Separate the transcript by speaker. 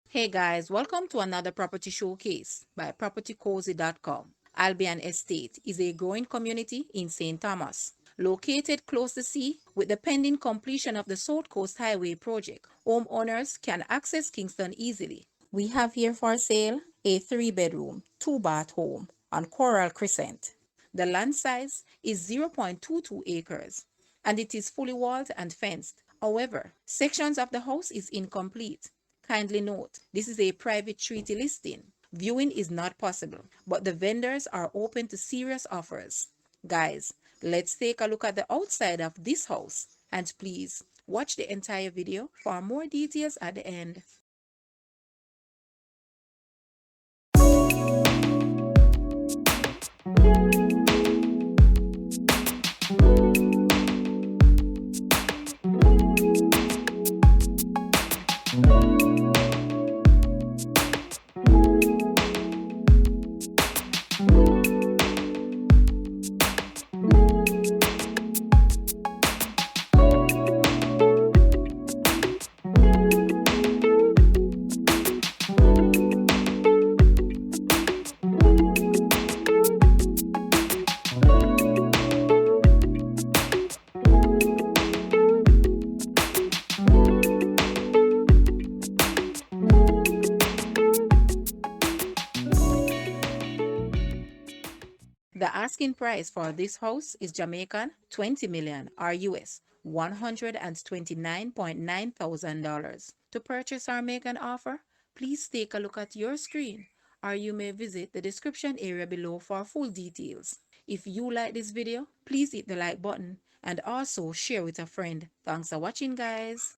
Speaker 1: Hey guys, welcome to another property showcase by propertycozy.com. Albion Estate is a growing community in St. Thomas. Located close to sea, with the pending completion of the South Coast Highway project, homeowners can access Kingston easily. We have here for sale a 3-bedroom, 2-bath home on Coral Crescent. The land size is 0.22 acres and it is fully walled and fenced. However, sections of the house is incomplete. Kindly note, this is a private treaty listing. Viewing is not possible, but the vendors are open to serious offers. Guys, let's take a look at the outside of this house and please watch the entire video for more details at the end. The asking price for this house is Jamaican 20 million or US $129.9 thousand. To purchase or make an offer, please take a look at your screen or you may visit the description area below for full details. If you like this video, please hit the like button and also share with a friend. Thanks for watching, guys.